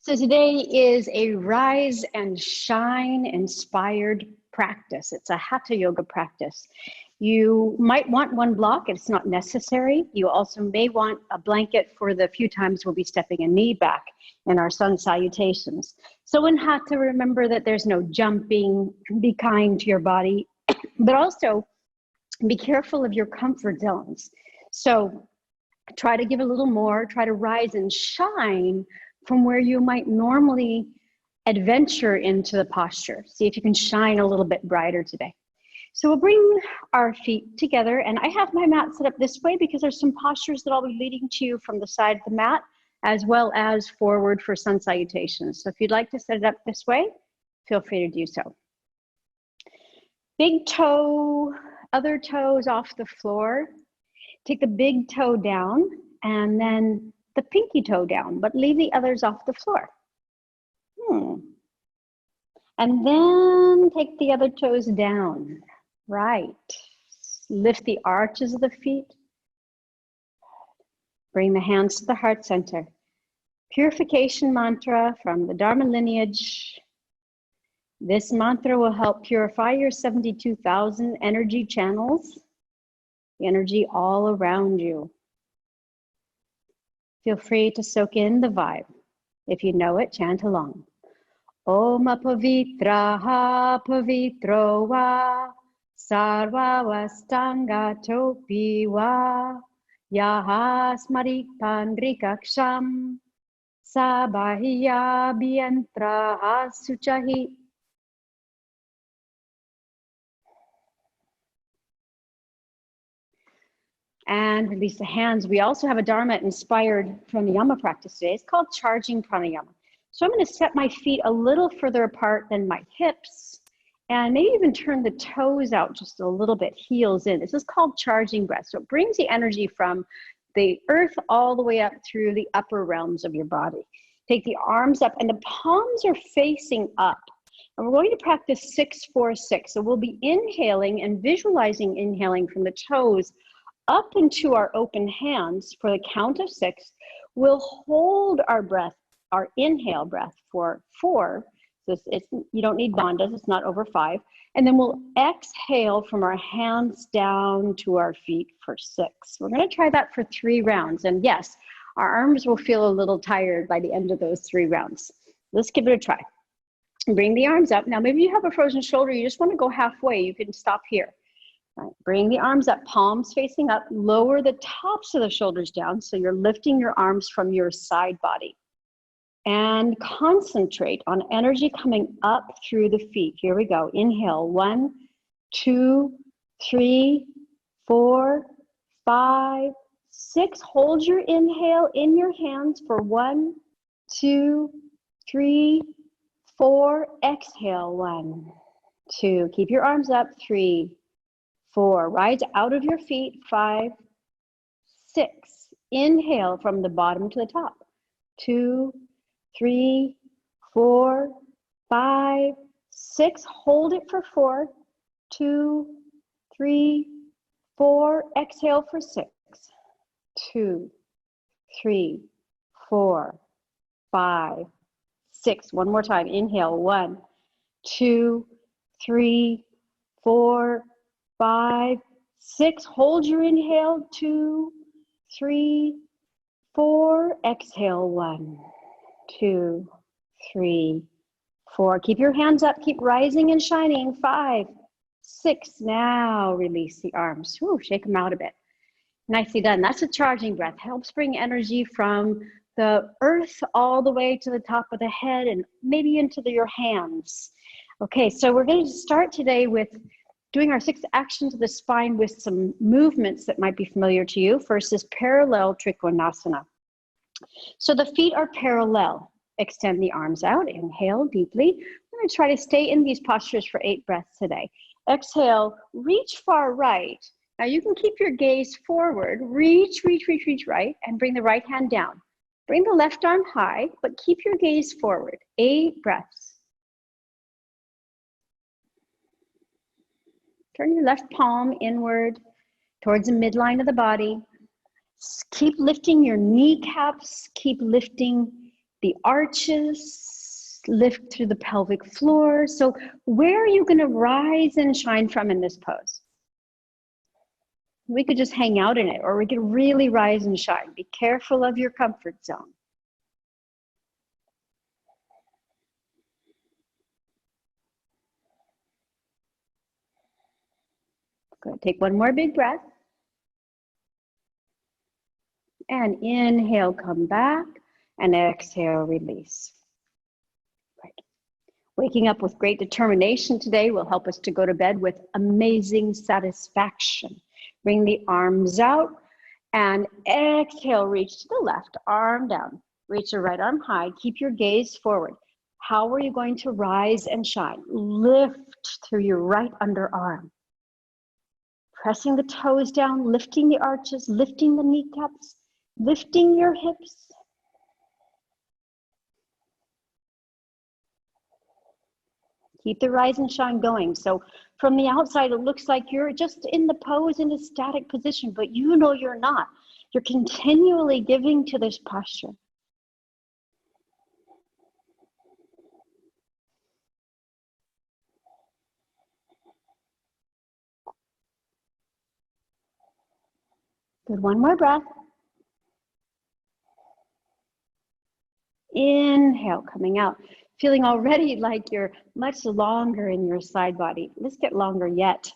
So today is a rise and shine inspired practice. It's a hatha yoga practice. You might want one block, it's not necessary. You also may want a blanket for the few times we'll be stepping a knee back in our sun salutations. So in hatha, remember that there's no jumping, be kind to your body, but also be careful of your comfort zones. So try to give a little more, try to rise and shine from where you might normally adventure into the posture. See if you can shine a little bit brighter today. So we'll bring our feet together, and I have my mat set up this way because there's some postures that I'll be leading to you from the side of the mat, as well as forward for sun salutations. So if you'd like to set it up this way, feel free to do so. Big toe, other toes off the floor. Take the big toe down and then the pinky toe down, but leave the others off the floor. And then take the other toes down. Right. Lift the arches of the feet. Bring the hands to the heart center. Purification mantra from the Dharma lineage. This mantra will help purify your 72,000 energy channels, the energy all around you. Feel free to soak in the vibe. If you know it, chant along. Om apavitraha pavitro va sarva vastanga topi va yaha smarik pandrikaksham sabahya bhiyantraha suchahi. And release the hands. We also have a Dharma inspired pranayama practice today. It's called charging pranayama. So I'm going to set my feet a little further apart than my hips and maybe even turn the toes out just a little bit, heels in. This is called charging breath. So it brings the energy from the earth all the way up through the upper realms of your body. Take the arms up and the palms are facing up. And we're going to practice 6-4-6. So we'll be inhaling and visualizing inhaling from the toes up into our open hands for the count of 6. We'll hold our breath, our inhale breath for 4. So you don't need bandhas, it's not over 5. And then we'll exhale from our hands down to our feet for 6. We're gonna try that for 3 rounds. And yes, our arms will feel a little tired by the end of those 3 rounds. Let's give it a try. Bring the arms up. Now maybe you have a frozen shoulder, you just wanna go halfway, you can stop here. Right. Bring the arms up, palms facing up, lower the tops of the shoulders down so you're lifting your arms from your side body. And concentrate on energy coming up through the feet. Here we go. Inhale, 1, 2, 3, 4, 5, 6. Hold your inhale in your hands for 1, 2, 3, 4. Exhale, 1, 2. Keep your arms up, 3, 4. Rise out of your feet, 5, 6. Inhale from the bottom to the top. 2, 3, 4, 5, 6. Hold it for 4, 2, 3, 4. Exhale for 6, 2, 3, 4, 5, 6. One more time. Inhale, 1, 2, 3, 4, 5, 6. Hold your inhale. 2, 3, 4. Exhale. 1, 2, 3, 4. Keep your hands up. Keep rising and shining. 5, 6. Now release the arms. Ooh, shake them out a bit. Nicely done. That's a charging breath. Helps bring energy from the earth all the way to the top of the head and maybe into your hands. Okay, so we're going to start today with doing our 6 actions of the spine with some movements that might be familiar to you. First is parallel Trikonasana. So the feet are parallel. Extend the arms out. Inhale deeply. We're going to try to stay in these postures for 8 breaths today. Exhale, reach far right. Now you can keep your gaze forward. Reach right, and bring the right hand down. Bring the left arm high, but keep your gaze forward. 8 breaths. Turn your left palm inward towards the midline of the body. Keep lifting your kneecaps. Keep lifting the arches, lift through the pelvic floor. So where are you going to rise and shine from in this pose? We could just hang out in it, or we could really rise and shine. Be careful of your comfort zone. Good. Take one more big breath. And inhale, come back, and exhale, release. Right. Waking up with great determination today will help us to go to bed with amazing satisfaction. Bring the arms out and exhale, reach to the left, arm down. Reach the right arm high, keep your gaze forward. How are you going to rise and shine? Lift through your right underarm. Pressing the toes down, lifting the arches, lifting the kneecaps, lifting your hips. Keep the rise and shine going. So from the outside, it looks like you're just in the pose in a static position, but you know you're not. You're continually giving to this posture. Good, one more breath. Inhale, coming out. Feeling already like you're much longer in your side body. Let's get longer yet.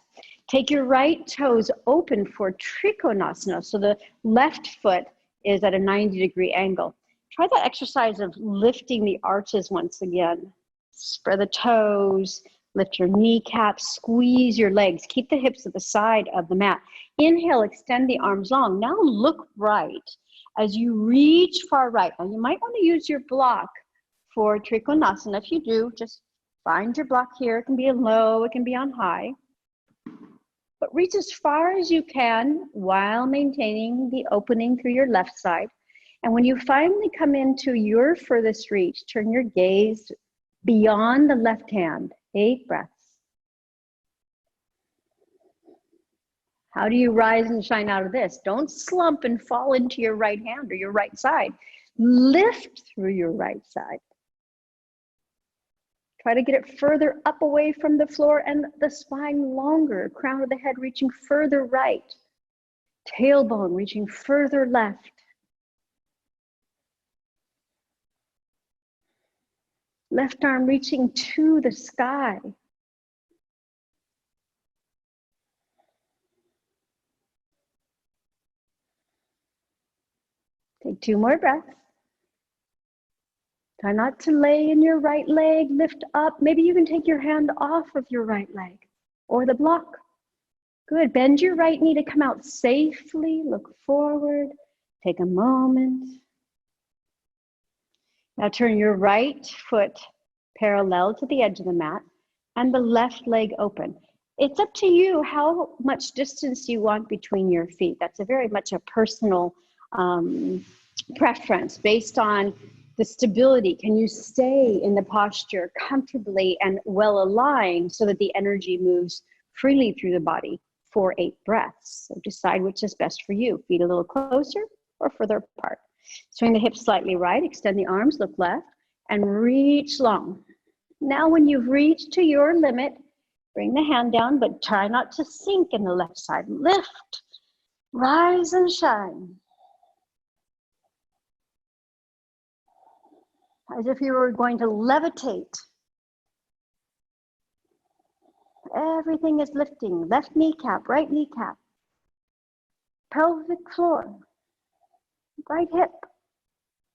Take your right toes open for Trikonasana. So the left foot is at a 90-degree angle. Try that exercise of lifting the arches once again. Spread the toes, lift your kneecaps, squeeze your legs. Keep the hips at the side of the mat. Inhale, extend the arms long. Now look right as you reach far right. Now you might want to use your block for Trikonasana. If you do, just find your block here. It can be on low, it can be on high. But reach as far as you can while maintaining the opening through your left side. And when you finally come into your furthest reach, turn your gaze beyond the left hand. 8 breaths. How do you rise and shine out of this? Don't slump and fall into your right hand or your right side. Lift through your right side. Try to get it further up away from the floor and the spine longer. Crown of the head reaching further right. Tailbone reaching further left. Left arm reaching to the sky. Take 2 more breaths. Try not to lay in your right leg, lift up. Maybe you can take your hand off of your right leg or the block. Good, bend your right knee to come out safely. Look forward, take a moment. Now turn your right foot parallel to the edge of the mat and the left leg open. It's up to you how much distance you want between your feet. That's very much a personal preference based on the stability. Can you stay in the posture comfortably and well aligned so that the energy moves freely through the body for 8 breaths? So decide which is best for you. Feet a little closer or further apart. Swing the hips slightly right, extend the arms, look left, and reach long. Now when you've reached to your limit, bring the hand down, but try not to sink in the left side. Lift, rise and shine. As if you were going to levitate. Everything is lifting. Left kneecap, right kneecap. Pelvic floor. Right hip.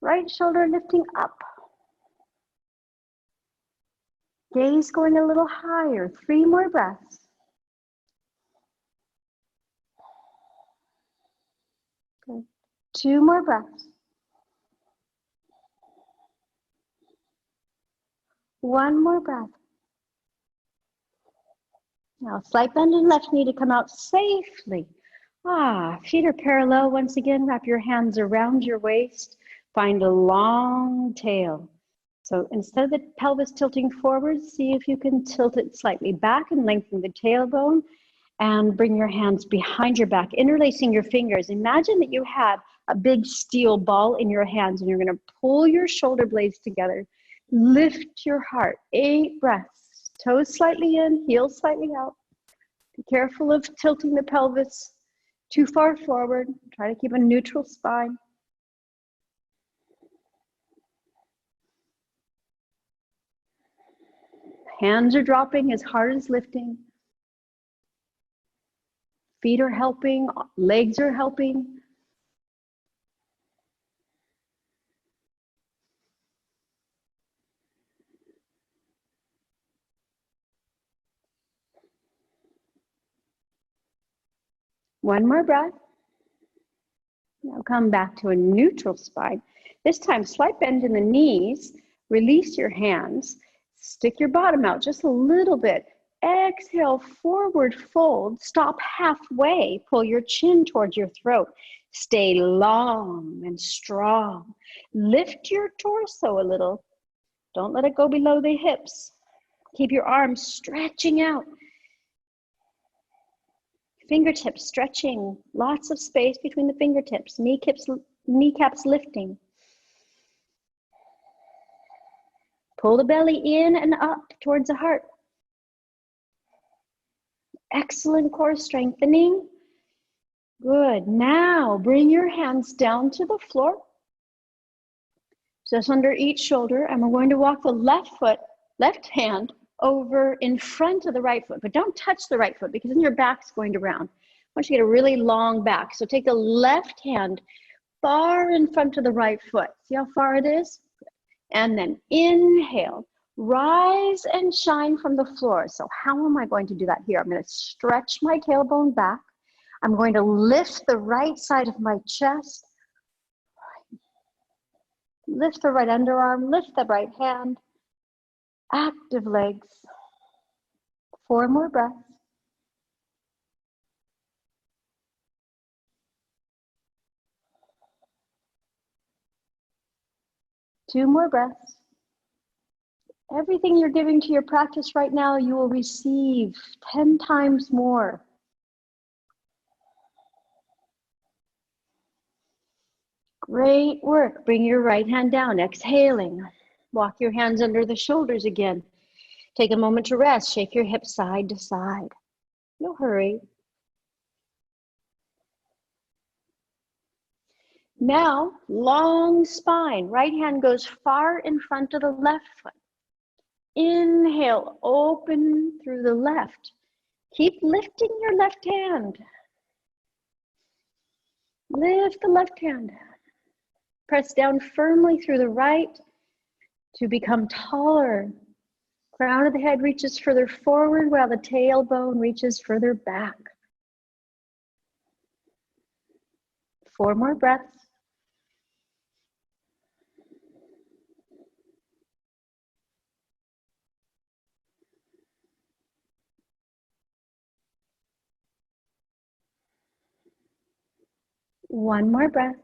Right shoulder lifting up. Gaze going a little higher. 3 more breaths. Good. 2 more breaths. 1 more breath. Now slight bend in left knee to come out safely. Feet are parallel once again. Wrap your hands around your waist. Find a long tail. So instead of the pelvis tilting forward, see if you can tilt it slightly back and lengthen the tailbone and bring your hands behind your back, interlacing your fingers. Imagine that you have a big steel ball in your hands, and you're going to pull your shoulder blades together. Lift your heart. 8 breaths. Toes slightly in, heels slightly out. Be careful of tilting the pelvis too far forward. Try to keep a neutral spine. Hands are dropping as hard as lifting. Feet are helping, legs are helping. One more breath. Now come back to a neutral spine. This time, slight bend in the knees. Release your hands. Stick your bottom out just a little bit. Exhale, forward fold. Stop halfway. Pull your chin towards your throat. Stay long and strong. Lift your torso a little. Don't let it go below the hips. Keep your arms stretching out. Fingertips stretching. Lots of space between the fingertips. Kneecaps lifting. Pull the belly in and up towards the heart. Excellent core strengthening. Good. Now bring your hands down to the floor, just under each shoulder, and we're going to walk the left hand over in front of the right foot, but don't touch the right foot because then your back's going to round. I want you to get a really long back. So take the left hand far in front of the right foot. See how far it is? And then inhale, rise and shine from the floor. So how am I going to do that here? I'm going to stretch my tailbone back. I'm going to lift the right side of my chest. Lift the right underarm, lift the right hand. Active legs. 4 more breaths. Two more breaths. Everything you're giving to your practice right now, you will receive 10 times more. Great work. Bring your right hand down, exhaling. Walk your hands under the shoulders again. Take a moment to rest. Shake your hips side to side. No hurry. Now, long spine. Right hand goes far in front of the left foot. Inhale, open through the left. Keep lifting your left hand. Lift the left hand. Press down firmly through the right to become taller. Crown of the head reaches further forward while the tailbone reaches further back. 4 more breaths. One more breath.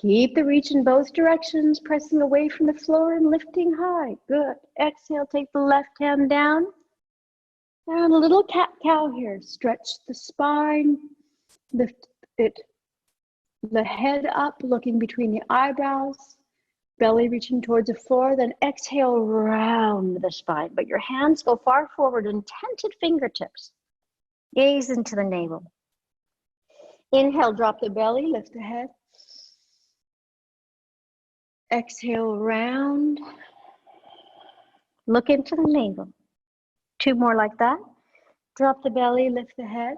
Keep the reach in both directions, pressing away from the floor and lifting high. Good. Exhale, take the left hand down. And a little cat-cow here. Stretch the spine, lift it, the head up, looking between the eyebrows, belly reaching towards the floor, then exhale, round the spine. But your hands go far forward, intented fingertips. Gaze into the navel. Inhale, drop the belly, lift the head. Exhale, round. Look into the navel. 2 more like that. Drop the belly, lift the head.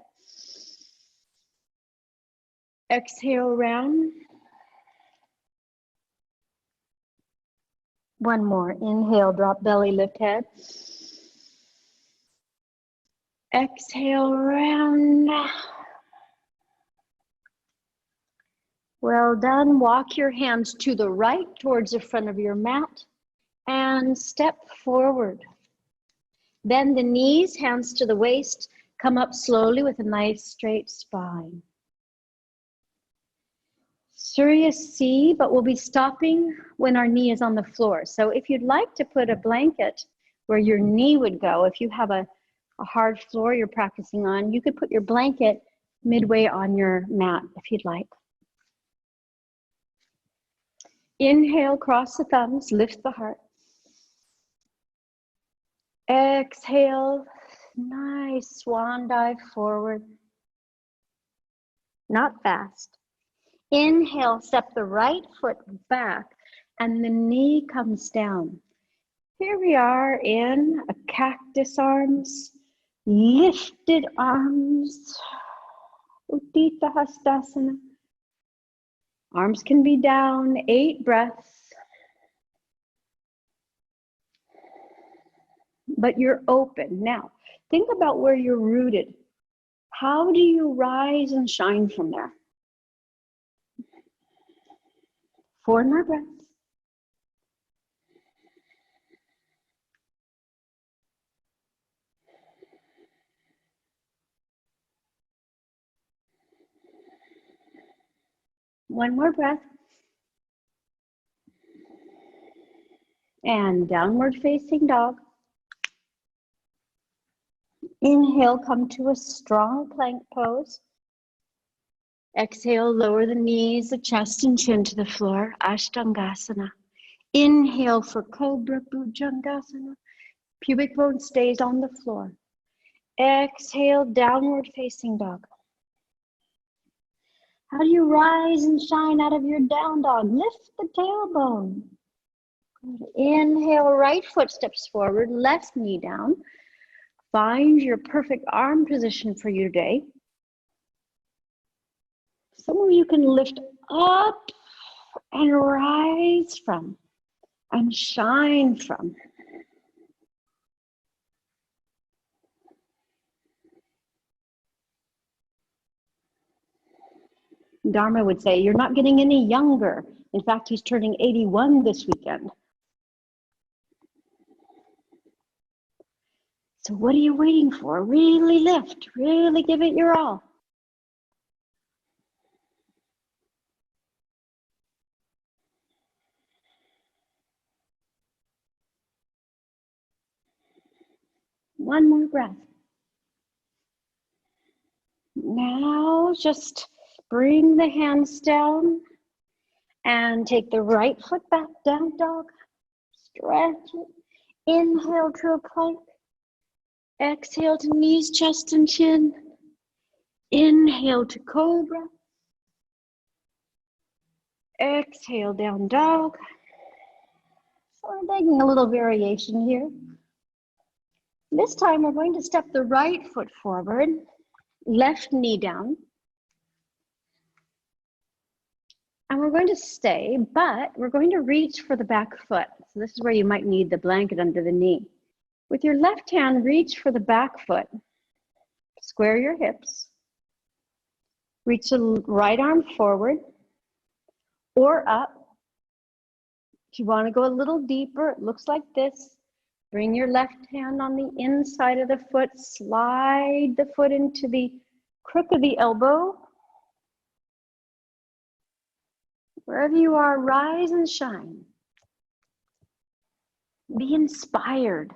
Exhale, round. 1 more. Inhale, drop belly, lift head. Exhale, round. Well done. Walk your hands to the right towards the front of your mat and step forward. Bend the knees, hands to the waist. Come up slowly with a nice straight spine. Surya C, but we'll be stopping when our knee is on the floor. So if you'd like to put a blanket where your knee would go, if you have a hard floor you're practicing on, you could put your blanket midway on your mat if you'd like. Inhale, cross the thumbs, lift the heart. Exhale, nice swan dive forward. Not fast. Inhale, step the right foot back and the knee comes down. Here we are in a cactus arms, lifted arms, Utthita Hastasana. Arms can be down, 8 breaths. But you're open. Now, think about where you're rooted. How do you rise and shine from there? 4 more breaths. One more breath. And downward facing dog. Inhale, come to a strong plank pose. Exhale, lower the knees, the chest and chin to the floor, Ashtangasana. Inhale for Cobra Bhujangasana. Pubic bone stays on the floor. Exhale, downward facing dog. How do you rise and shine out of your down dog? Lift the tailbone. Inhale, right foot steps forward, left knee down. Find your perfect arm position for you today. Somewhere you can lift up and rise from and shine from. Dharma would say, you're not getting any younger. In fact, he's turning 81 this weekend. So what are you waiting for? Really lift, really give it your all. One more breath. Now just bring the hands down and take the right foot back, down dog. Stretch it. Inhale to a plank. Exhale to knees, chest, and chin. Inhale to cobra. Exhale, down dog. So we're taking a little variation here. This time we're going to step the right foot forward, left knee down. And we're going to stay, but we're going to reach for the back foot. So this is where you might need the blanket under the knee. With your left hand, reach for the back foot. Square your hips. Reach the right arm forward or up. If you want to go a little deeper, it looks like this. Bring your left hand on the inside of the foot. Slide the foot into the crook of the elbow. Wherever you are, rise and shine. Be inspired.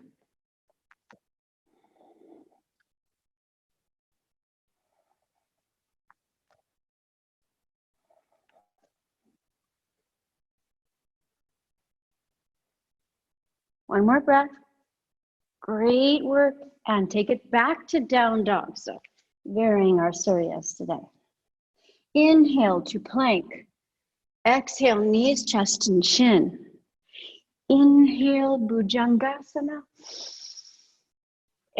One more breath. Great work. And take it back to down dog. So varying our suryas today. Inhale to plank. Exhale, knees, chest, and chin. Inhale, Bhujangasana.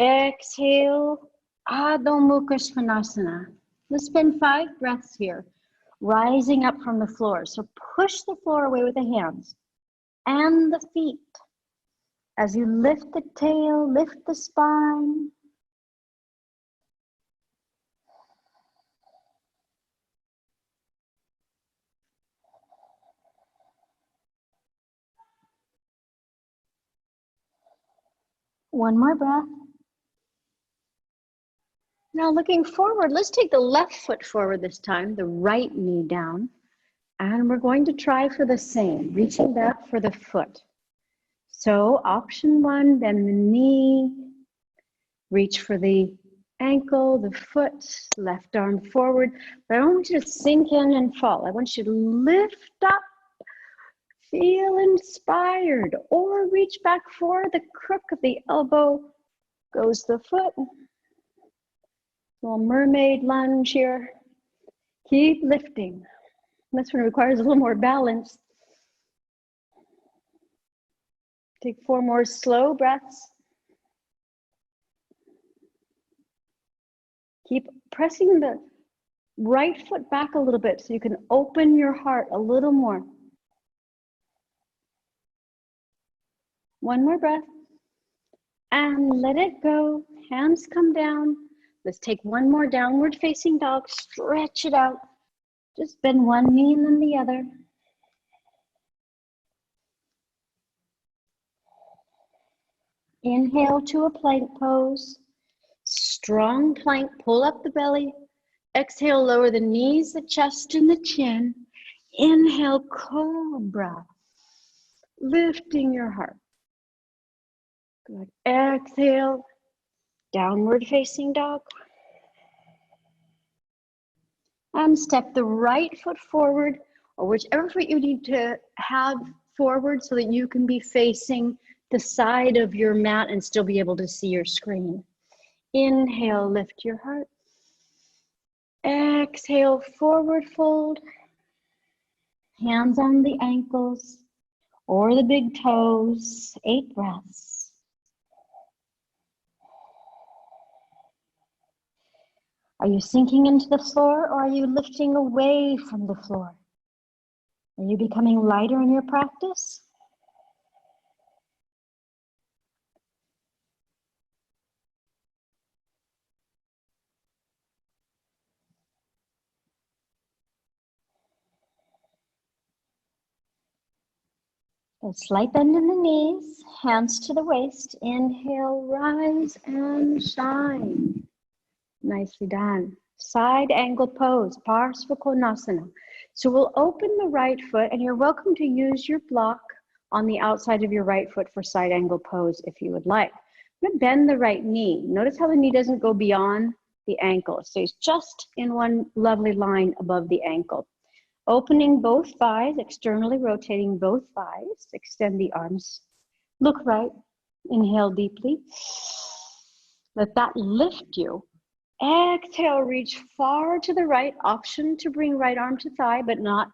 Exhale, Adho Mukha Svanasana. Let's spend 5 breaths here, rising up from the floor. So push the floor away with the hands and the feet. As you lift the tail, lift the spine. One more breath. Now looking forward, let's take the left foot forward this time, the right knee down. And we're going to try for the same, reaching back for the foot. So option 1, bend the knee, reach for the ankle, the foot, left arm forward. But I don't want you to sink in and fall. I want you to lift up, Feel inspired, or reach back for the crook of the elbow. Goes the foot. Little mermaid lunge here. Keep lifting. This one requires a little more balance. Take 4 more slow breaths. Keep pressing the right foot back a little bit so you can open your heart a little more. One more breath. And let it go. Hands come down. Let's take one more downward facing dog. Stretch it out. Just bend one knee and then the other. Inhale to a plank pose. Strong plank, pull up the belly. Exhale, lower the knees, the chest, and the chin. Inhale, cobra. Lifting your heart. Good. Exhale, downward facing dog. And step the right foot forward, or whichever foot you need to have forward so that you can be facing the side of your mat and still be able to see your screen. Inhale, lift your heart. Exhale, forward fold. Hands on the ankles or the big toes. 8 breaths. Are you sinking into the floor, or are you lifting away from the floor? Are you becoming lighter in your practice? A slight bend in the knees, hands to the waist. Inhale, rise and shine. Nicely done. Side angle pose, Parsvakonasana. So we'll open the right foot, and you're welcome to use your block on the outside of your right foot for side angle pose if you would like. I'm gonna bend the right knee. Notice how the knee doesn't go beyond the ankle. It stays just in one lovely line above the ankle. Opening both thighs, externally rotating both thighs. Extend the arms. Look right. Inhale deeply. Let that lift you. Exhale, reach far to the right. Option to bring right arm to thigh, but not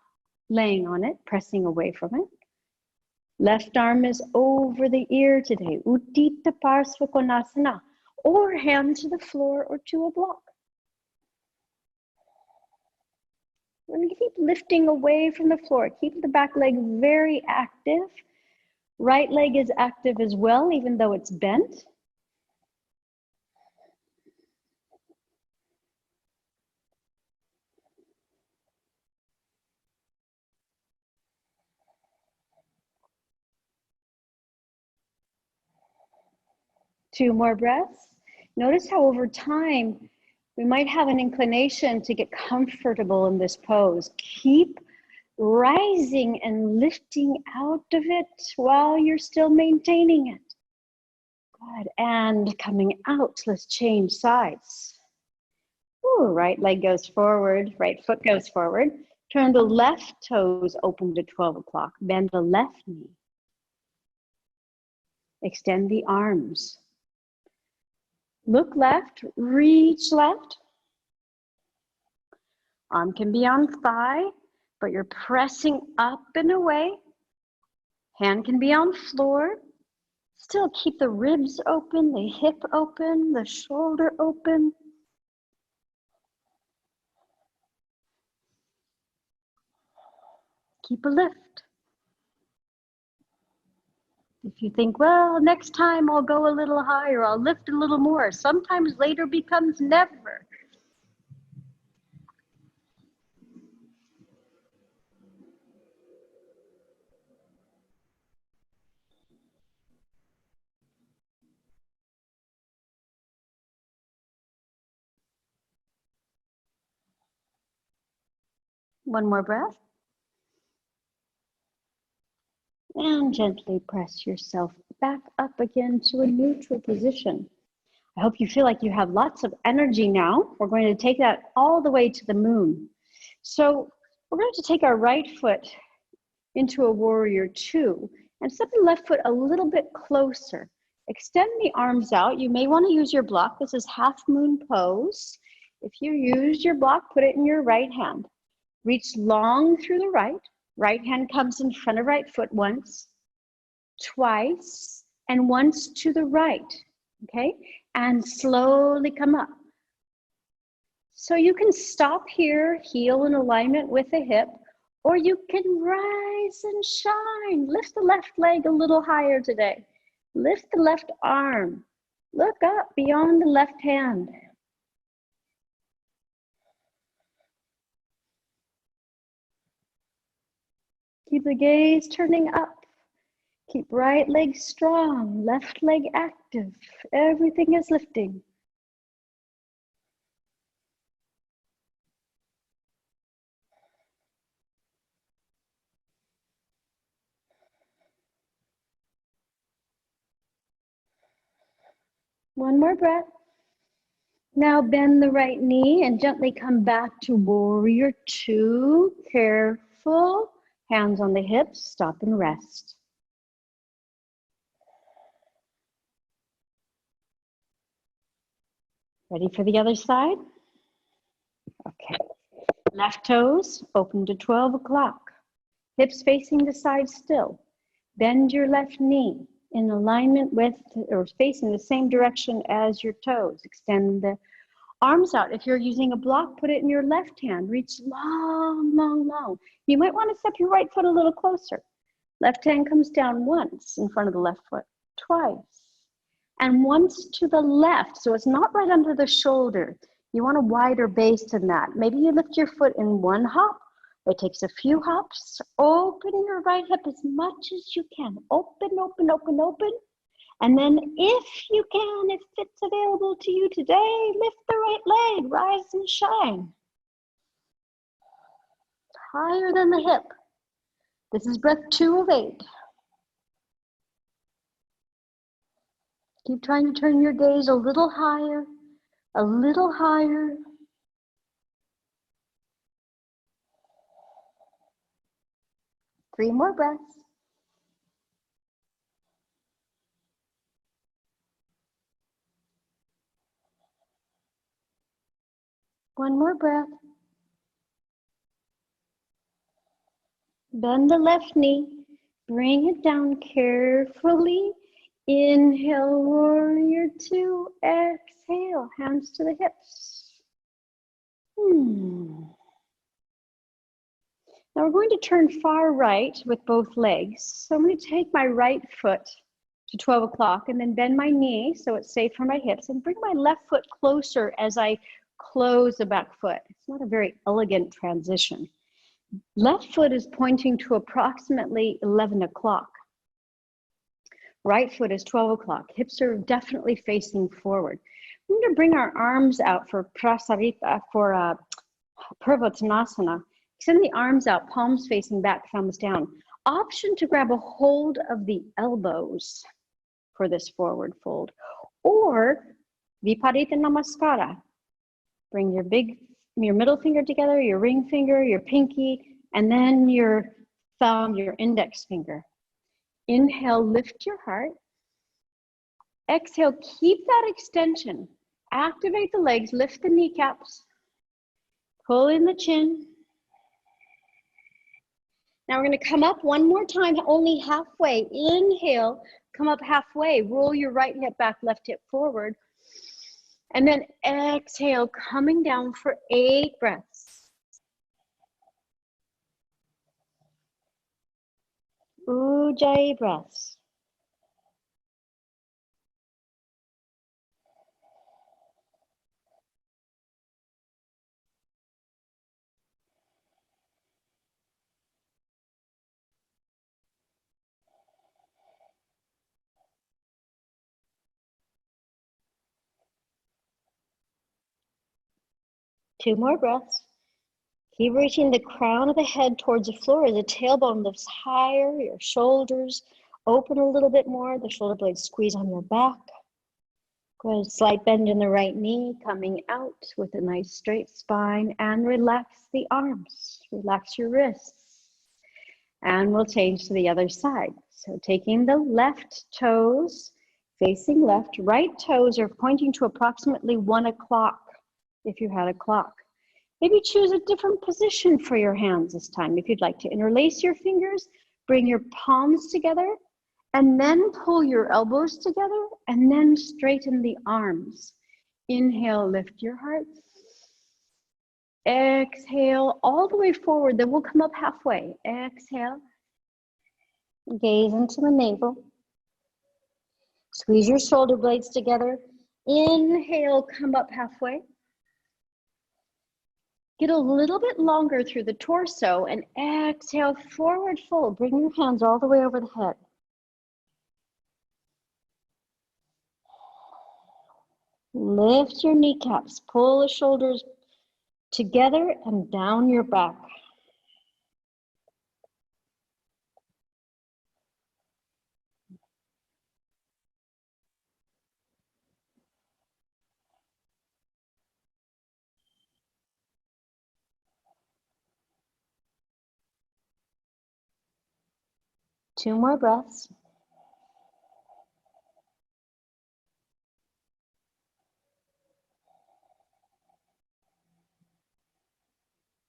laying on it, pressing away from it. Left arm is over the ear today. Uttita Parsvakonasana. Or hand to the floor or to a block. We're going to keep lifting away from the floor. Keep the back leg very active. Right leg is active as well, even though it's bent. Two more breaths. Notice how over time, we might have an inclination to get comfortable in this pose. Keep rising and lifting out of it while you're still maintaining it. Good, and coming out, let's change sides. Ooh, right leg goes forward, right foot goes forward. Turn the left toes open to 12 o'clock. Bend the left knee. Extend the arms. Look left, reach left. Arm can be on thigh, but you're pressing up and away. Hand can be on floor. Still keep the ribs open, the hip open, the shoulder open. Keep a lift. If you think, well, next time I'll go a little higher, I'll lift a little more. Sometimes later becomes never. One more breath. And gently press yourself back up again to a neutral position. I hope you feel like you have lots of energy now. We're going to take that all the way to the moon. So we're going to take our right foot into a warrior two, and step the left foot a little bit closer. Extend the arms out. You may want to use your block. This is half moon pose. If you use your block, put it in your right hand. Reach long through the right. Right hand comes in front of right foot once, twice, and once to the right, okay? And slowly come up. So you can stop here, heel in alignment with the hip, or you can rise and shine. Lift the left leg a little higher today. Lift the left arm. Look up beyond the left hand. Keep the gaze turning up. Keep right leg strong, left leg active. Everything is lifting. One more breath. Now bend the right knee and gently come back to warrior two. Careful. Hands on the hips, stop and rest. Ready for the other side? Okay. Left toes open to 12 o'clock. Hips facing the side still. Bend your left knee in alignment with or facing the same direction as your toes. Extend the arms out. If you're using a block, put it in your left hand. Reach long, long, long. You might want to step your right foot a little closer. Left hand comes down once in front of the left foot, twice, and once to the left. So it's not right under the shoulder. You want a wider base than that. Maybe you lift your foot in one hop. It takes a few hops. Open your right hip as much as you can. Open, open, open, open. And then if you can, if it's available to you today, lift the right leg, rise and shine. Higher than the hip. This is breath 2 of 8. Keep trying to turn your gaze a little higher, a little higher. Three more breaths. One more breath. Bend the left knee, bring it down carefully. Inhale, warrior two. Exhale, hands to the hips. Now we're going to turn far right with both legs. So I'm going to take my right foot to 12 o'clock and then bend my knee so it's safe for my hips and bring my left foot closer as I close the back foot. It's not a very elegant transition. Left foot is pointing to approximately 11 o'clock. Right foot is 12 o'clock. Hips are definitely facing forward. We're going to bring our arms out for Prasarita, for Purvottanasana. Extend the arms out, palms facing back, thumbs down. Option to grab a hold of the elbows for this forward fold. Or Viparita Namaskara. Bring your middle finger together, your ring finger, your pinky, and then your thumb, your index finger. Inhale, lift your heart. Exhale, keep that extension. Activate the legs, lift the kneecaps. Pull in the chin. Now we're going to come up one more time, only halfway. Inhale, come up halfway. Roll your right hip back, left hip forward. And then exhale, coming down for 8 breaths. Ujjayi breaths. Two more breaths. Keep reaching the crown of the head towards the floor as the tailbone lifts higher, your shoulders open a little bit more, the shoulder blades squeeze on your back. Go ahead, slight bend in the right knee, coming out with a nice straight spine, and relax the arms, relax your wrists. And we'll change to the other side. So taking the left toes, facing left, right toes are pointing to approximately 1 o'clock if you had a clock. Maybe choose a different position for your hands this time. If you'd like to interlace your fingers, bring your palms together, and then pull your elbows together, and then straighten the arms. Inhale, lift your heart. Exhale all the way forward, then we'll come up halfway. Exhale. Gaze into the navel. Squeeze your shoulder blades together. Inhale, come up halfway. Get a little bit longer through the torso and exhale, forward fold. Bring your hands all the way over the head. Lift your kneecaps, pull the shoulders together and down your back. Two more breaths.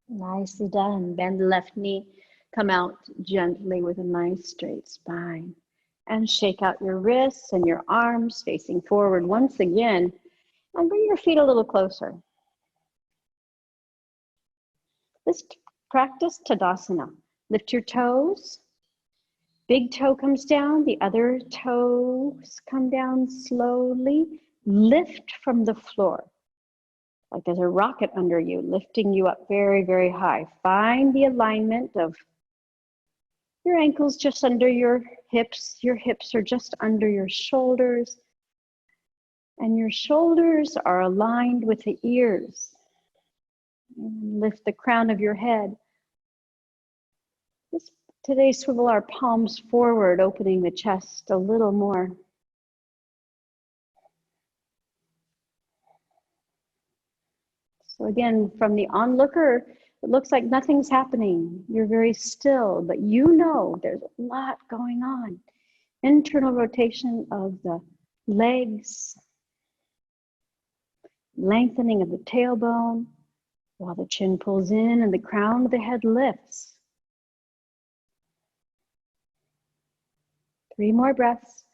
Nicely done. Bend the left knee. Come out gently with a nice straight spine. And shake out your wrists and your arms facing forward once again. And bring your feet a little closer. Let's practice Tadasana. Lift your toes. Big toe comes down. The other toes come down slowly. Lift from the floor. Like there's a rocket under you, lifting you up very, very high. Find the alignment of your ankles just under your hips. Your hips are just under your shoulders. And your shoulders are aligned with the ears. And lift the crown of your head. Let's today swivel our palms forward, opening the chest a little more. So again, from the onlooker, it looks like nothing's happening. You're very still, but you know there's a lot going on. Internal rotation of the legs, lengthening of the tailbone, while the chin pulls in and the crown of the head lifts. 3 more breaths.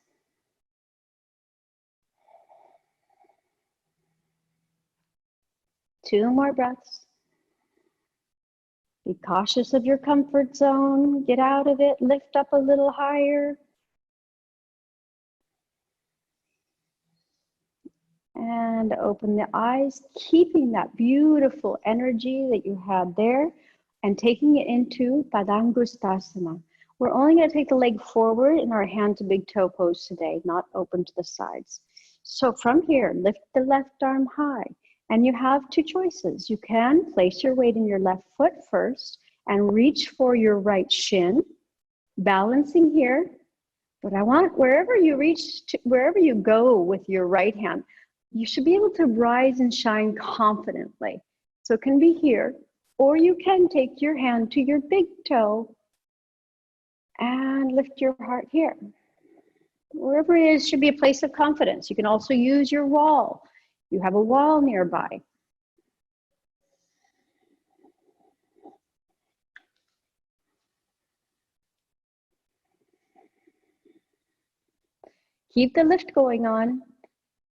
Two more breaths. Be cautious of your comfort zone. Get out of it. Lift up a little higher. And open the eyes, keeping that beautiful energy that you had there and taking it into Padangusthasana. We're only going to take the leg forward in our hand to big toe pose today, not open to the sides. So from here, lift the left arm high. And you have 2 choices. You can place your weight in your left foot first and reach for your right shin, balancing here. But I want wherever you reach, wherever you go with your right hand, you should be able to rise and shine confidently. So it can be here, or you can take your hand to your big toe and lift your heart here. Wherever it is should be a place of confidence. You can also use your wall. You have a wall nearby. Keep the lift going on.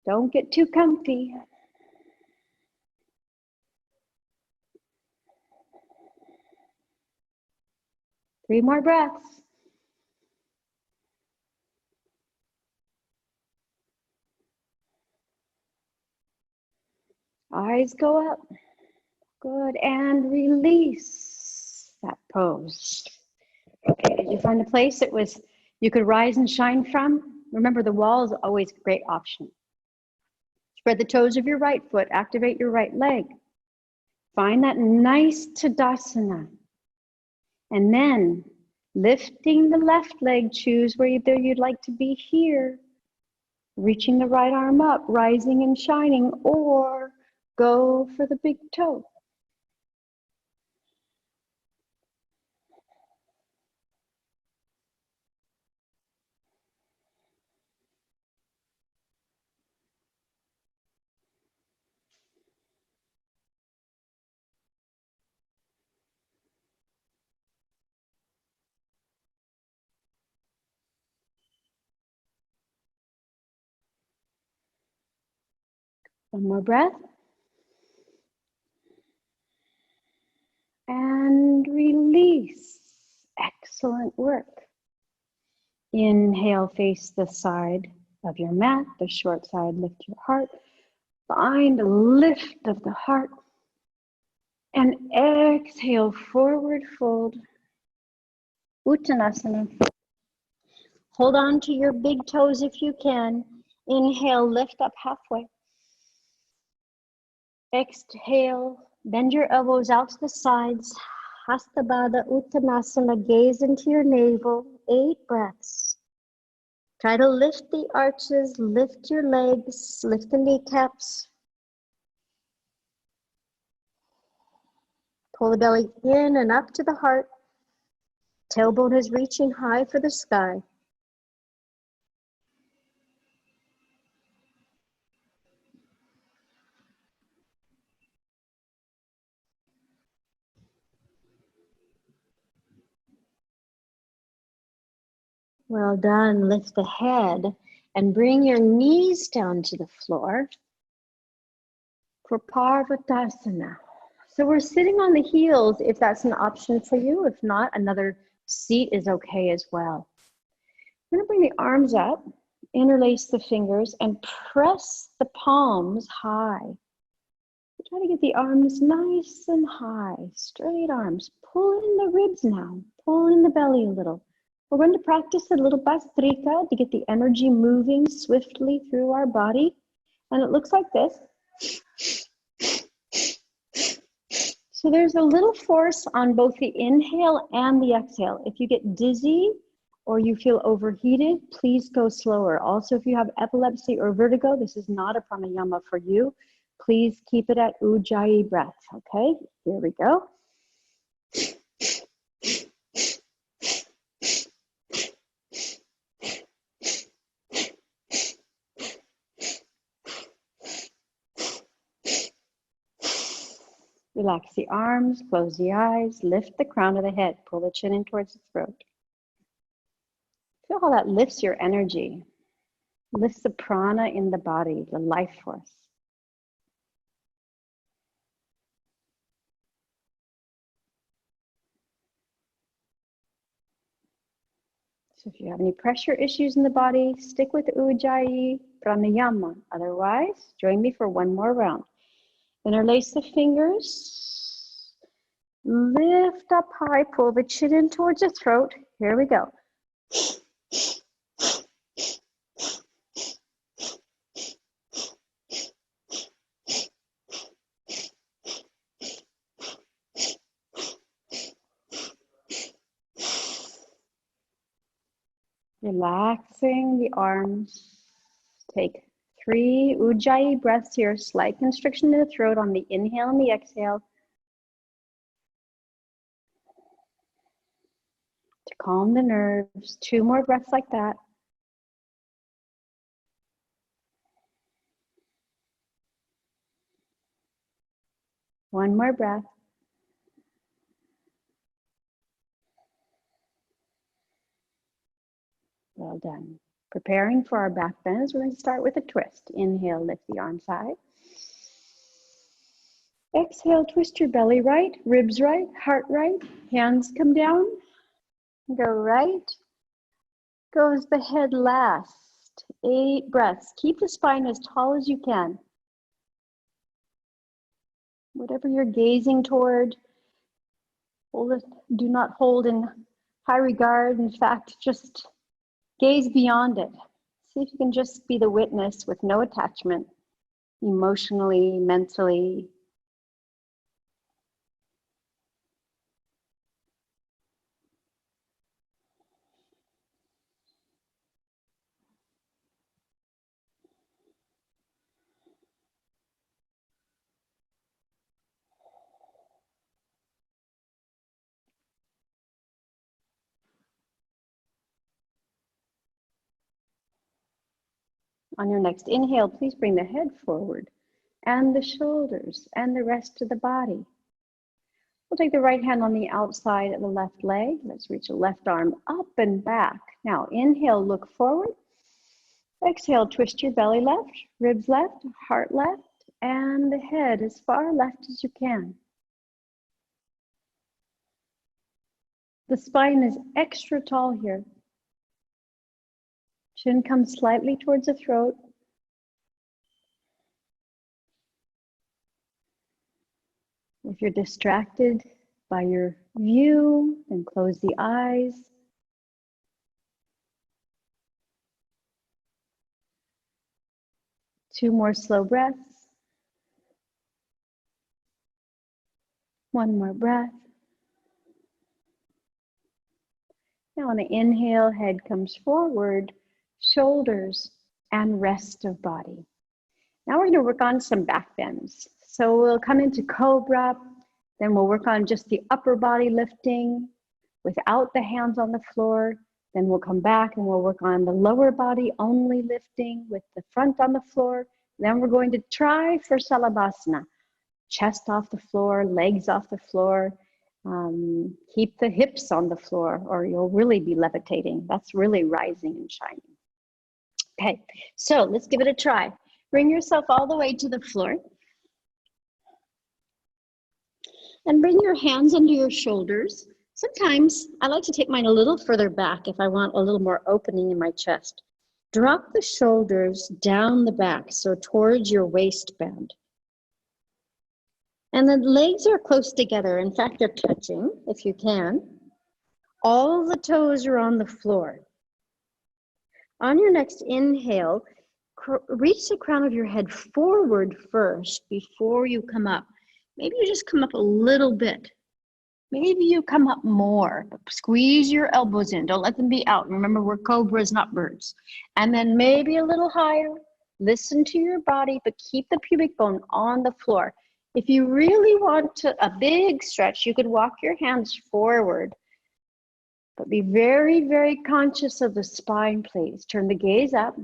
Don't get too comfy. Three more breaths. Eyes go up. Good, and release that pose. Okay, did you find a place that was you could rise and shine from? Remember, the wall is always a great option. Spread the toes of your right foot, activate your right leg. Find that nice Tadasana. And then lifting the left leg, choose whether you'd like to be here, reaching the right arm up, rising and shining, or go for the big toe. One more breath. And release. Excellent work. Inhale, face the side of your mat, the short side, lift your heart. Find a lift of the heart. And exhale, forward fold. Uttanasana. Hold on to your big toes if you can. Inhale, lift up halfway. Exhale, bend your elbows out to the sides. Hasta Baddha Uttanasana, gaze into your navel. 8 breaths. Try to lift the arches, lift your legs, lift the kneecaps. Pull the belly in and up to the heart. Tailbone is reaching high for the sky. Well done. Lift the head and bring your knees down to the floor for Parvatasana. So we're sitting on the heels if that's an option for you. If not, another seat is okay as well. We're gonna bring the arms up, interlace the fingers, and press the palms high. Try to get the arms nice and high, straight arms. Pull in the ribs now, pull in the belly a little. We're going to practice a little Bhastrika to get the energy moving swiftly through our body. And it looks like this. So there's a little force on both the inhale and the exhale. If you get dizzy or you feel overheated, please go slower. Also, if you have epilepsy or vertigo, this is not a pranayama for you. Please keep it at Ujjayi breath, okay? Here we go. Relax the arms, close the eyes, lift the crown of the head, pull the chin in towards the throat. Feel how that lifts your energy, lifts the prana in the body, the life force. So if you have any pressure issues in the body, stick with Ujjayi pranayama. Otherwise, join me for one more round. Interlace the fingers, lift up high, pull the chin in towards the throat. Here we go. Relaxing the arms. Take 3 Ujjayi breaths here, slight constriction in the throat on the inhale and the exhale. To calm the nerves, 2 more breaths like that. One more breath. Well done. Preparing for our back bends, we're going to start with a twist. Inhale, lift the arms high. Exhale, twist your belly right, ribs right, heart right, hands come down. Go right, goes the head last. 8 breaths. Keep the spine as tall as you can. Whatever you're gazing toward, hold it, do not hold in high regard. In fact, just gaze beyond it. See if you can just be the witness with no attachment, emotionally, mentally. On your next inhale, please bring the head forward and the shoulders and the rest of the body. We'll take the right hand on the outside of the left leg. Let's reach the left arm up and back. Now, inhale, look forward. Exhale, twist your belly left, ribs left, heart left. and the head as far left as you can. The spine is extra tall here. Chin comes slightly towards the throat. If you're distracted by your view, then close the eyes. Two more slow breaths. One more breath. Now on the inhale, head comes forward, shoulders and rest of body. Now we're going to work on some back bends. So we'll come into cobra, then we'll work on just the upper body lifting without the hands on the floor. Then we'll come back and we'll work on the lower body only lifting with the front on the floor. Then we're going to try for Salabhasana. Chest off the floor, legs off the floor. Keep the hips on the floor or you'll really be levitating. That's really rising and shining. Okay, so let's give it a try. Bring yourself all the way to the floor. And bring your hands under your shoulders. Sometimes I like to take mine a little further back if I want a little more opening in my chest. Drop the shoulders down the back, so towards your waistband. And the legs are close together. In fact, they're touching, if you can. All the toes are on the floor. On your next inhale, reach the crown of your head forward first before you come up. Maybe you just come up a little bit. Maybe you come up more. Squeeze your elbows in. Don't let them be out. Remember, we're cobras, not birds. And then maybe a little higher. Listen to your body, but keep the pubic bone on the floor. If you really want a big stretch, you could walk your hands forward. But be very, very conscious of the spine, please. Turn the gaze up.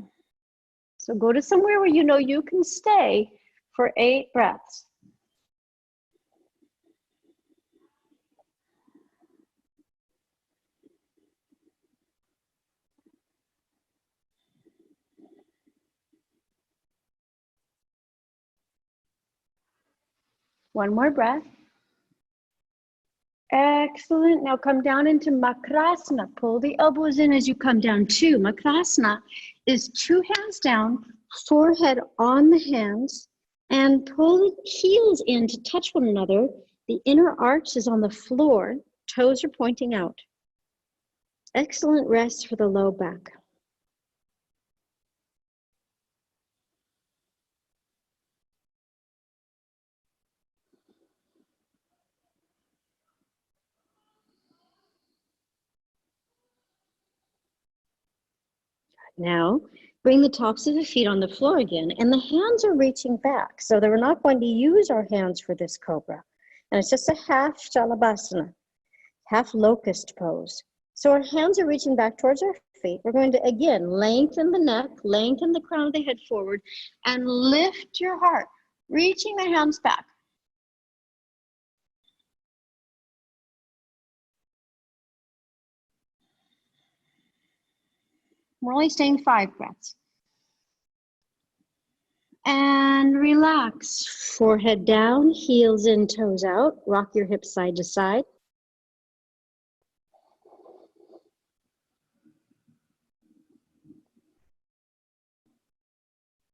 So go to somewhere where you know you can stay for 8 breaths. One more breath. Excellent. Now come down into Makrasana. Pull the elbows in as you come down too. Makrasana is 2 hands down, forehead on the hands, and pull the heels in to touch one another. The inner arch is on the floor. Toes are pointing out. Excellent rest for the low back. Now, bring the tops of the feet on the floor again, and the hands are reaching back. So that we're not going to use our hands for this cobra. And it's just a half Shalabhasana, half locust pose. So our hands are reaching back towards our feet. We're going to, again, lengthen the neck, lengthen the crown of the head forward, and lift your heart, reaching the hands back. We're only staying 5 breaths. And relax. Forehead down, heels in, toes out. Rock your hips side to side.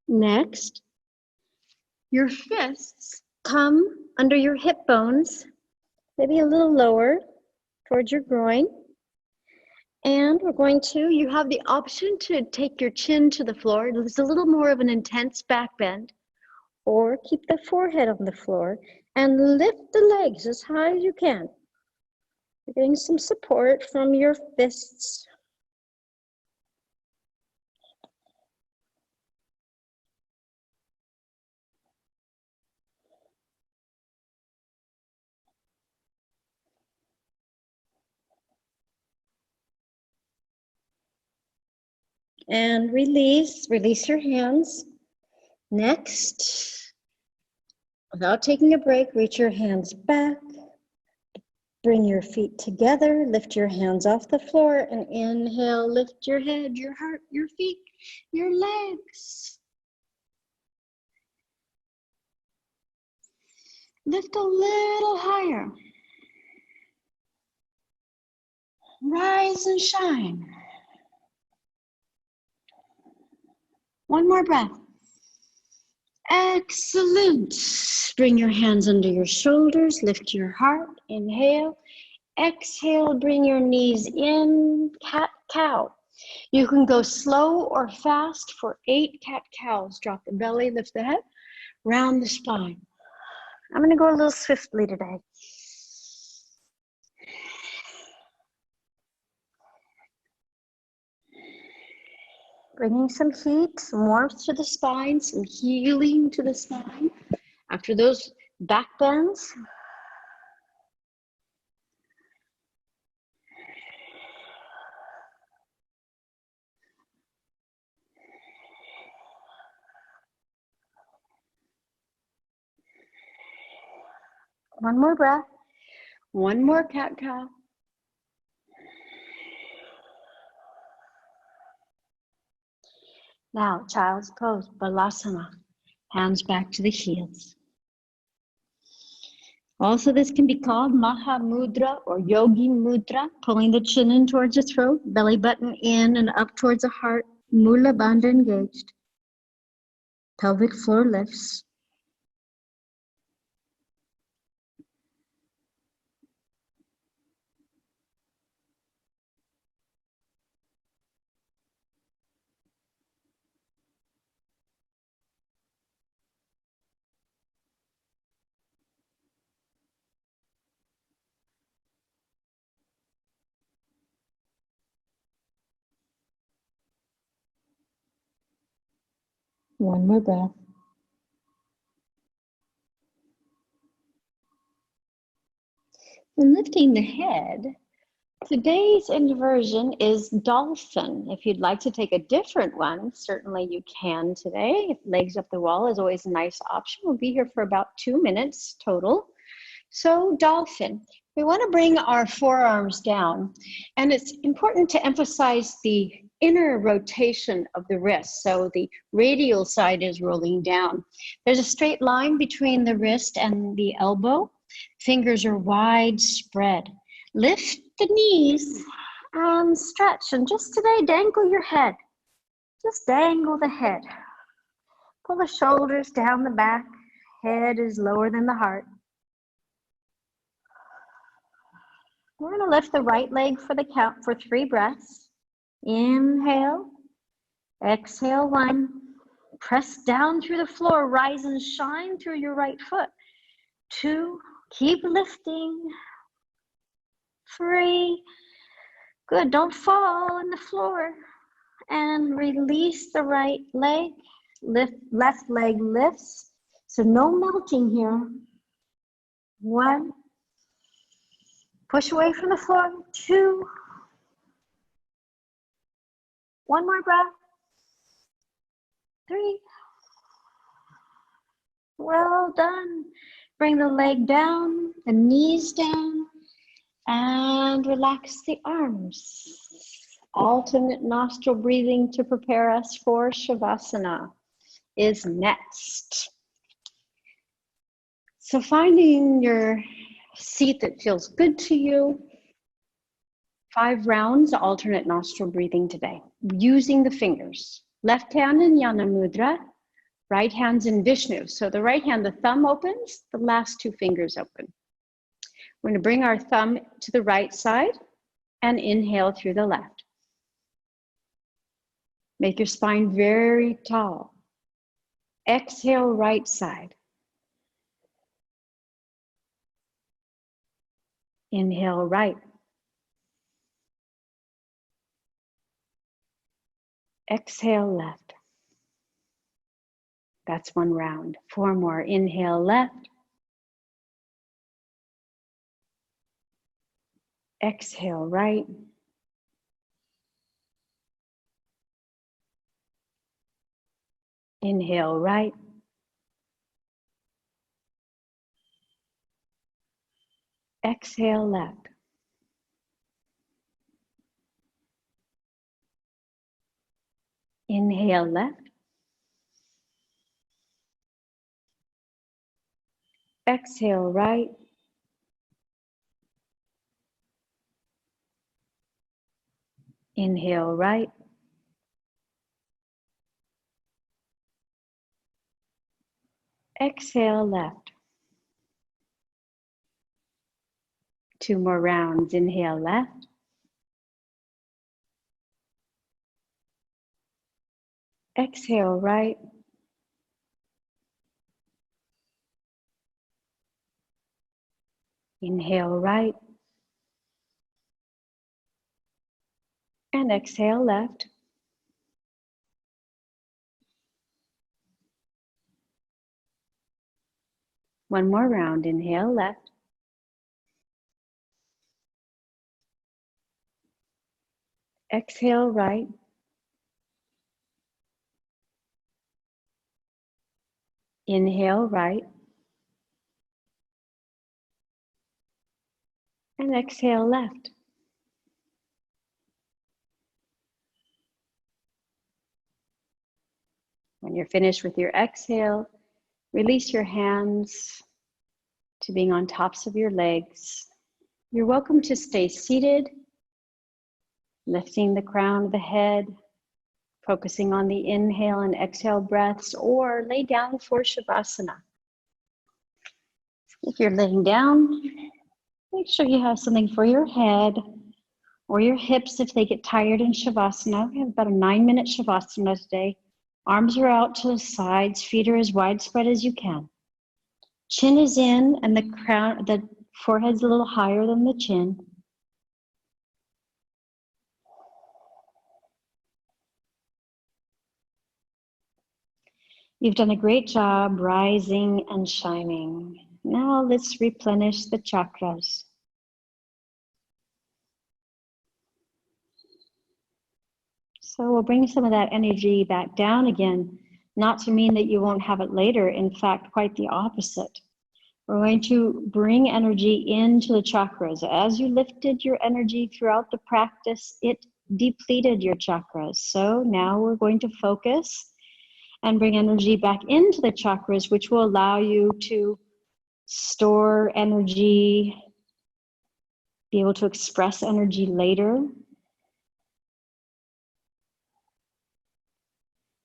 Next, your fists come under your hip bones, maybe a little lower towards your groin. And we're going to, you have the option to take your chin to the floor. There's a little more of an intense back bend, or keep the forehead on the floor and lift the legs as high as you can. You're getting some support from your fists. And release your hands. Next, without taking a break, reach your hands back. Bring your feet together, lift your hands off the floor, and inhale, lift your head, your heart, your feet, your legs. Lift a little higher. Rise and shine. One more breath. Excellent. Bring your hands under your shoulders. Lift your heart. Inhale. Exhale. Bring your knees in. Cat-cow. You can go slow or fast for 8 cat-cows. Drop the belly, lift the head, round the spine. I'm going to go a little swiftly today. Bringing some heat, some warmth to the spine, some healing to the spine. After those back bends. One more breath. One more cat-cow. Now, child's pose, Balasana. Hands back to the heels. Also, this can be called Maha Mudra or Yogi Mudra, pulling the chin in towards the throat, belly button in and up towards the heart, Mula Bandha engaged. Pelvic floor lifts. One more breath. And lifting the head, today's inversion is dolphin. If you'd like to take a different one, certainly you can today. Legs up the wall is always a nice option. We'll be here for about 2 minutes total. So dolphin, we want to bring our forearms down, and it's important to emphasize the inner rotation of the wrist. So the radial side is rolling down. There's a straight line between the wrist and the elbow. Fingers are wide spread. Lift the knees and stretch. And just today, dangle your head. Just dangle the head. Pull the shoulders down the back. Head is lower than the heart. We're going to lift the right leg for the count for 3 breaths. Inhale. Exhale, 1. Press down through the floor. Rise and shine through your right foot. 2. Keep lifting. 3. Good. Don't fall on the floor. And release the right leg. Left leg lifts. So no melting here. 1. Push away from the floor. 2. One more breath. 3. Well done. Bring the leg down, the knees down, and relax the arms. Alternate nostril breathing to prepare us for Shavasana is next. So finding your seat that feels good to you. 5 rounds, alternate nostril breathing today, using the fingers. Left hand in Yana Mudra, right hand's in Vishnu. So the right hand, the thumb opens, the last 2 fingers open. We're going to bring our thumb to the right side and inhale through the left. Make your spine very tall. Exhale, right side. Inhale, right. Exhale, left. That's 1 round. 4 more. Inhale, left. Exhale, right. Inhale, right. Exhale, left. Inhale, left. Exhale right. Inhale right. Exhale left. 2 more rounds. Inhale left. Exhale right. Inhale right. And exhale left. One more round. Inhale left. Exhale right. Inhale right. And exhale left. When you're finished with your exhale, release your hands to being on tops of your legs. You're welcome to stay seated, lifting the crown of the head, focusing on the inhale and exhale breaths, or lay down for Shavasana. If you're laying down, make sure you have something for your head or your hips if they get tired in Shavasana. We have about a 9-minute Shavasana today. Arms are out to the sides, feet are as widespread as you can. Chin is in and the forehead's a little higher than the chin. You've done a great job rising and shining. Now let's replenish the chakras. So we'll bring some of that energy back down again, not to mean that you won't have it later. In fact, quite the opposite. We're going to bring energy into the chakras. As you lifted your energy throughout the practice, it depleted your chakras. So now we're going to focus and bring energy back into the chakras, which will allow you to store energy, be able to express energy later.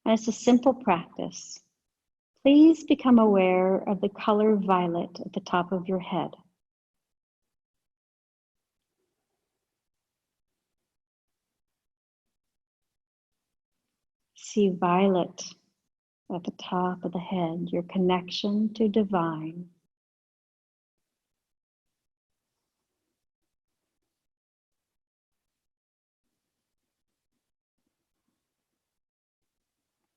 And it's a simple practice. Please become aware of the color violet at the top of your head. See violet at the top of the head, your connection to divine.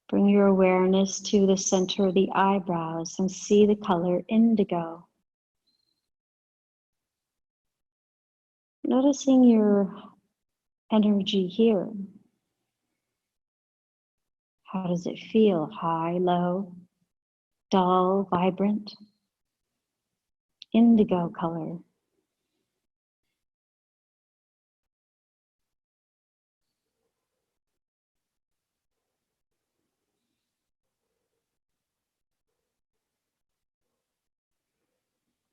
Bring your awareness to the center of the eyebrows and see the color indigo. Noticing your energy here. How does it feel? High, low, dull, vibrant? Indigo color.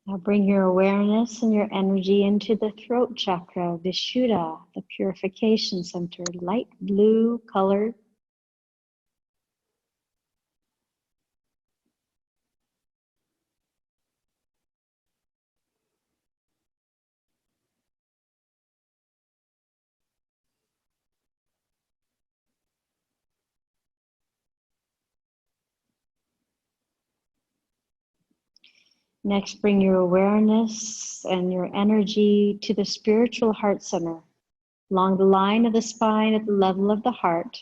Now bring your awareness and your energy into the throat chakra, Vishuddha, the purification center, light blue color. Next, bring your awareness and your energy to the spiritual heart center, along the line of the spine at the level of the heart,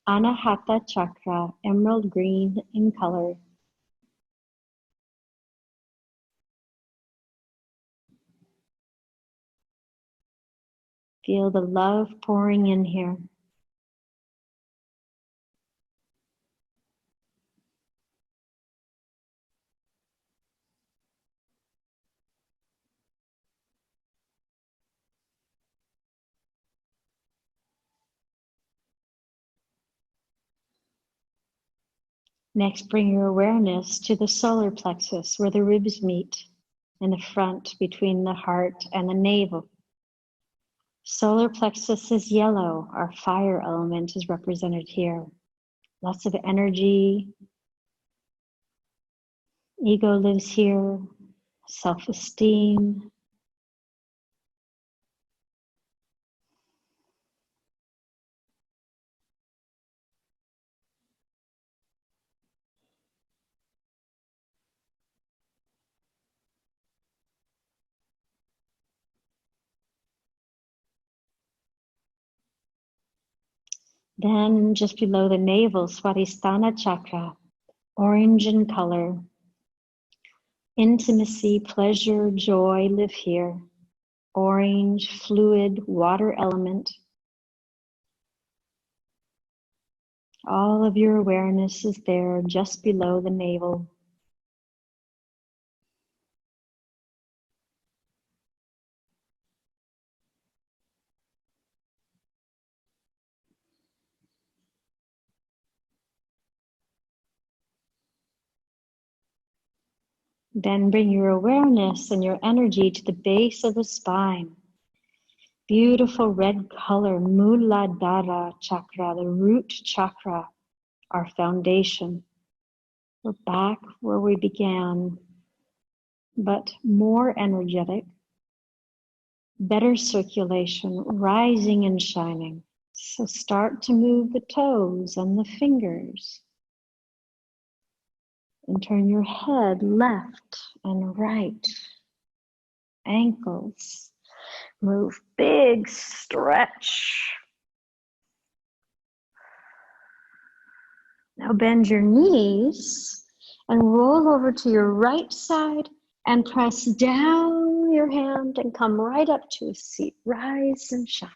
Anahata chakra, emerald green in color. Feel the love pouring in here. Next, bring your awareness to the solar plexus where the ribs meet in the front between the heart and the navel. Solar plexus is yellow. Our fire element is represented here. Lots of energy. Ego lives here. Self-esteem. Then just below the navel, Swadhisthana chakra, orange in color. Intimacy, pleasure, joy live here. Orange, fluid, water element. All of your awareness is there just below the navel. Then bring your awareness and your energy to the base of the spine. Beautiful red color, Muladhara chakra, the root chakra, our foundation. We're back where we began, but more energetic, better circulation, rising and shining. So start to move the toes and the fingers. And turn your head left and right. Ankles. Move, big stretch. Now bend your knees and roll over to your right side and press down your hand and come right up to a seat. Rise and shine.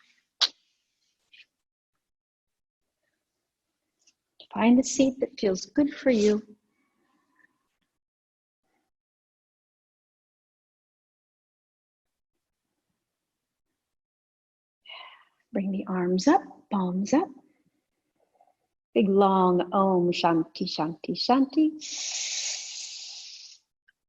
Find a seat that feels good for you. Bring the arms up, palms up. Big long Om Shanti Shanti Shanti.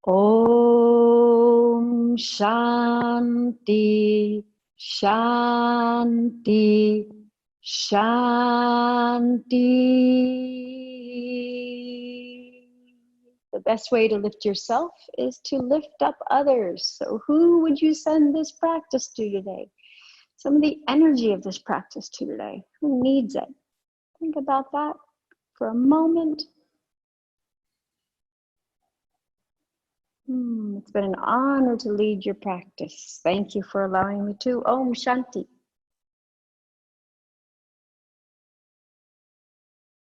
Om Shanti Shanti Shanti. The best way to lift yourself is to lift up others. So who would you send this practice to today? Some of the energy of this practice to today. Who needs it? Think about that for a moment. It's been an honor to lead your practice. Thank you for allowing me to. Om Shanti.